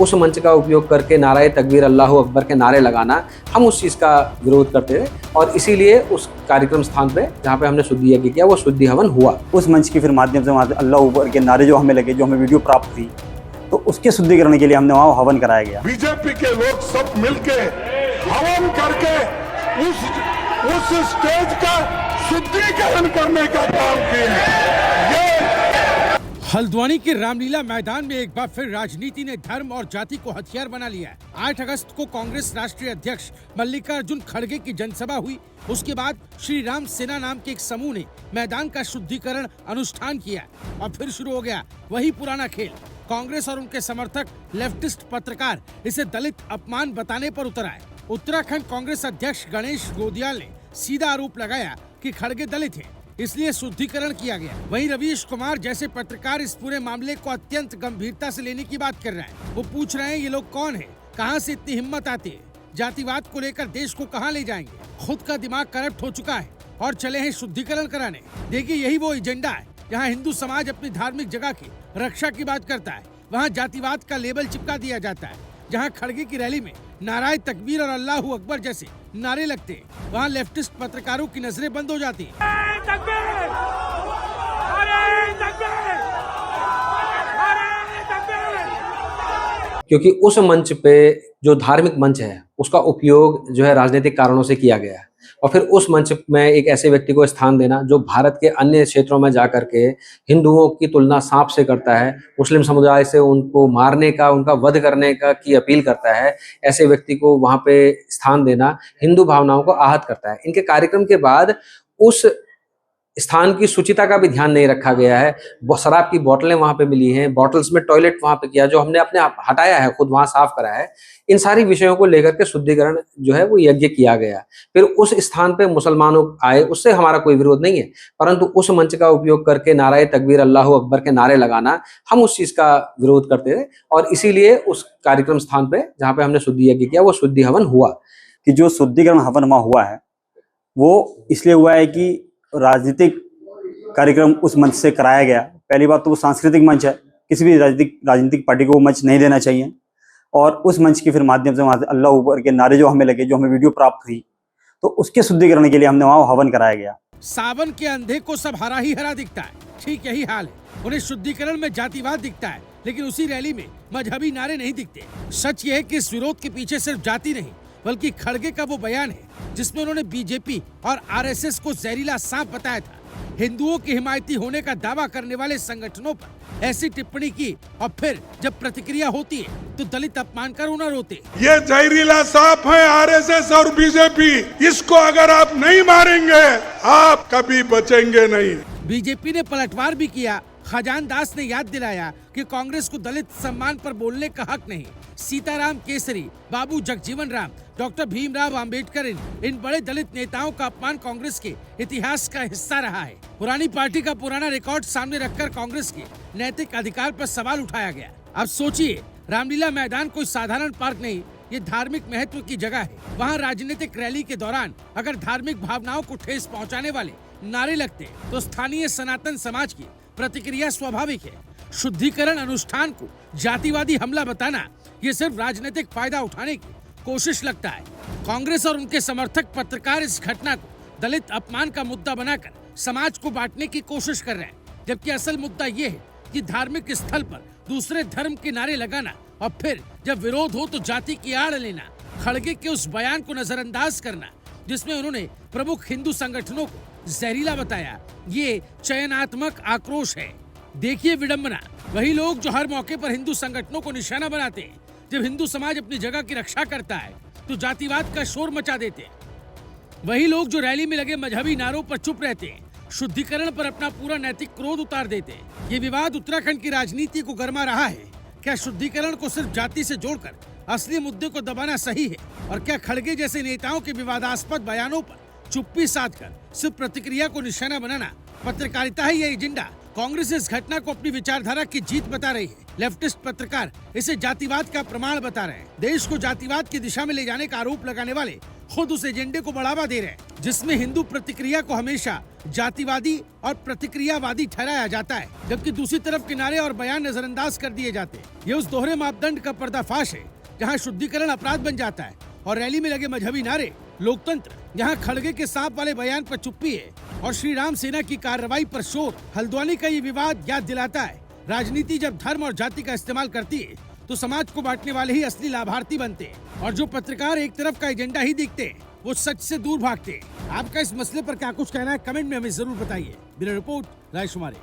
उस मंच का उपयोग करके नाराए तकबीर अल्लाहू अकबर के नारे लगाना, हम उस चीज़ का विरोध करते थे और इसीलिए उस कार्यक्रम स्थान पे जहाँ पे हमने शुद्धि यज्ञ किया वो शुद्धि हवन हुआ। उस मंच की फिर माध्यम से वहाँ से अल्लाहू अकबर के नारे जो हमें लगे, जो हमें वीडियो प्राप्त हुई, तो उसके शुद्धिकरण के लिए हमने वहाँ हवन कराया गया। बीजेपी के लोग सब मिलके हवन करके उस स्टेज का शुद्धिकरण करने का काम किए। हल्द्वानी के रामलीला मैदान में एक बार फिर राजनीति ने धर्म और जाति को हथियार बना लिया है। 8 अगस्त को कांग्रेस राष्ट्रीय अध्यक्ष मल्लिकार्जुन खड़गे की जनसभा हुई। उसके बाद श्री राम सेना नाम के एक समूह ने मैदान का शुद्धिकरण अनुष्ठान किया और फिर शुरू हो गया वही पुराना खेल। कांग्रेस और उनके समर्थक लेफ्टिस्ट पत्रकार इसे दलित अपमान बताने पर उतर आए। उत्तराखंड कांग्रेस अध्यक्ष गणेश गोदियाल ने सीधा आरोप लगाया कि खड़गे दलित हैं, इसलिए शुद्धिकरण किया गया। वहीं रवीश कुमार जैसे पत्रकार इस पूरे मामले को अत्यंत गंभीरता से लेने की बात कर रहे हैं। वो पूछ रहे हैं ये लोग कौन हैं, कहां से इतनी हिम्मत आती है, जातिवाद को लेकर देश को कहां ले जाएंगे। खुद का दिमाग करप्ट हो चुका है और चले हैं शुद्धिकरण कराने। देखिए यही वो एजेंडा है जहाँ हिंदू समाज अपनी धार्मिक जगह की रक्षा की बात करता है, वहाँ जातिवाद का लेबल चिपका दिया जाता है। जहाँ खड़गे की रैली में नाराए तकबीर और अल्लाहू अकबर जैसे नारे लगते हैं, वहाँ लेफ्टिस्ट पत्रकारों की नजरें बंद हो जाती हैं। क्योंकि उस मंच पे जो धार्मिक मंच है उसका उपयोग जो है राजनीतिक कारणों से किया गया है और फिर उस मंच में एक ऐसे व्यक्ति को स्थान देना जो भारत के अन्य क्षेत्रों में जाकर के हिंदुओं की तुलना सांप से करता है, मुस्लिम समुदाय से उनको मारने का, उनका वध करने का की अपील करता है, ऐसे व्यक्ति को वहां पे स्थान देना हिंदू भावनाओं को आहत करता है। इनके कार्यक्रम के बाद उस स्थान की शुचिता का भी ध्यान नहीं रखा गया है। शराब की बोतलें वहां पे मिली हैं, बॉटल्स में टॉयलेट वहां पे किया जो हमने अपने आप हटाया है, खुद वहां साफ करा है। इन सारी विषयों को लेकर के शुद्धिकरण जो है वो यज्ञ किया गया। फिर उस स्थान पे मुसलमानों आए, उससे हमारा कोई विरोध नहीं है, परंतु उस मंच का उपयोग करके नाराए तकबीर अल्लाहू अकबर के नारे लगाना, हम उस चीज का विरोध करते थे और इसीलिए उस कार्यक्रम स्थान पे जहाँ पे हमने शुद्धि यज्ञ किया वो शुद्धि हवन हुआ। कि जो शुद्धिकरण हवन वहाँ हुआ है वो इसलिए हुआ है कि राजनीतिक कार्यक्रम उस मंच से कराया गया। पहली बात तो वो सांस्कृतिक मंच है, किसी भी राजनीतिक पार्टी को वो मंच नहीं देना चाहिए और उस मंच की फिर माध्यम से वहाँ से अल्लाह ऊपर के नारे जो हमें लगे, जो हमें वीडियो प्राप्त हुई, तो उसके शुद्धिकरण के लिए हमने वहाँ हवन कराया गया। सावन के अंधे को सब हरा ही हरा दिखता है, ठीक यही हाल है। उन्हें शुद्धिकरण में जातिवाद दिखता है लेकिन उसी रैली में मजहबी नारे नहीं दिखते। सच ये है कि इस विरोध के पीछे सिर्फ जाति नहीं बल्कि खड़गे का वो बयान है जिसमें उन्होंने बीजेपी और आरएसएस को जहरीला सांप बताया था। हिंदुओं की हिमायती होने का दावा करने वाले संगठनों पर ऐसी टिप्पणी की और फिर जब प्रतिक्रिया होती है तो दलित अपमान कर उन्हें रोते। ये जहरीला सांप है आरएसएस और बीजेपी, इसको अगर आप नहीं मारेंगे आप कभी बचेंगे नहीं। बीजेपी ने पलटवार भी किया। खजान दास ने याद दिलाया कि कांग्रेस को दलित सम्मान पर बोलने का हक नहीं। सीताराम केसरी, बाबू जगजीवन राम, डॉक्टर भीमराव अंबेडकर, इन बड़े दलित नेताओं का अपमान कांग्रेस के इतिहास का हिस्सा रहा है। पुरानी पार्टी का पुराना रिकॉर्ड सामने रखकर कांग्रेस के नैतिक अधिकार पर सवाल उठाया गया। अब सोचिए, रामलीला मैदान कोई साधारण पार्क नहीं, ये धार्मिक महत्व की जगह है। वहाँ राजनीतिक रैली के दौरान अगर धार्मिक भावनाओं को ठेस पहुँचाने वाले नारे लगते तो स्थानीय सनातन समाज की प्रतिक्रिया स्वाभाविक है। शुद्धिकरण अनुष्ठान को जातिवादी हमला बताना ये सिर्फ राजनीतिक फायदा उठाने की कोशिश लगता है। कांग्रेस और उनके समर्थक पत्रकार इस घटना को दलित अपमान का मुद्दा बनाकर समाज को बांटने की कोशिश कर रहे हैं, जबकि असल मुद्दा ये है कि धार्मिक स्थल पर दूसरे धर्म के नारे लगाना और फिर जब विरोध हो तो जाति की आड़ लेना। खड़गे के उस बयान को नजरअंदाज करना जिसमें उन्होंने प्रमुख हिंदू संगठनों को जहरीला बताया, ये चयनात्मक आक्रोश है। देखिए विडंबना, वही लोग जो हर मौके पर हिंदू संगठनों को निशाना बनाते हैं, जब हिंदू समाज अपनी जगह की रक्षा करता है तो जातिवाद का शोर मचा देते हैं। वही लोग जो रैली में लगे मजहबी नारों पर चुप रहते हैं, शुद्धिकरण पर अपना पूरा नैतिक क्रोध उतार देते हैं। ये विवाद उत्तराखंड की राजनीति को गरमा रहा है। क्या शुद्धिकरण को सिर्फ जाति से जोड़कर असली मुद्दे को दबाना सही है? और क्या खड़गे जैसे नेताओं के विवादास्पद बयानों पर चुप्पी साधकर सिर्फ प्रतिक्रिया को निशाना बनाना पत्रकारिता है? यह एजेंडा? कांग्रेस इस घटना को अपनी विचारधारा की जीत बता रही है। लेफ्टिस्ट पत्रकार इसे जातिवाद का प्रमाण बता रहे हैं। देश को जातिवाद की दिशा में ले जाने का आरोप लगाने वाले खुद उस एजेंडे को बढ़ावा दे रहे हैं जिसमें हिंदू प्रतिक्रिया को हमेशा जातिवादी और प्रतिक्रियावादी ठहराया जाता है, जबकि दूसरी तरफ किनारे और बयान नजरअंदाज कर दिए जाते हैं। ये उस दोहरे मापदंड का पर्दाफाश है जहाँ शुद्धिकरण अपराध बन जाता है और रैली में लगे मजहबी नारे लोकतंत्र, यहाँ खड़गे के सांप वाले बयान पर चुप्पी है और श्री राम सेना की कार्रवाई पर शोर। हल्द्वानी का ये विवाद याद दिलाता है, राजनीति जब धर्म और जाति का इस्तेमाल करती है तो समाज को बांटने वाले ही असली लाभार्थी बनते हैं और जो पत्रकार एक तरफ का एजेंडा ही देखते हैं वो सच से दूर भागते हैं। आपका इस मसले पर क्या कुछ कहना है, कमेंट में हमें जरूर बताइए। Bureau report, रायशुमारी।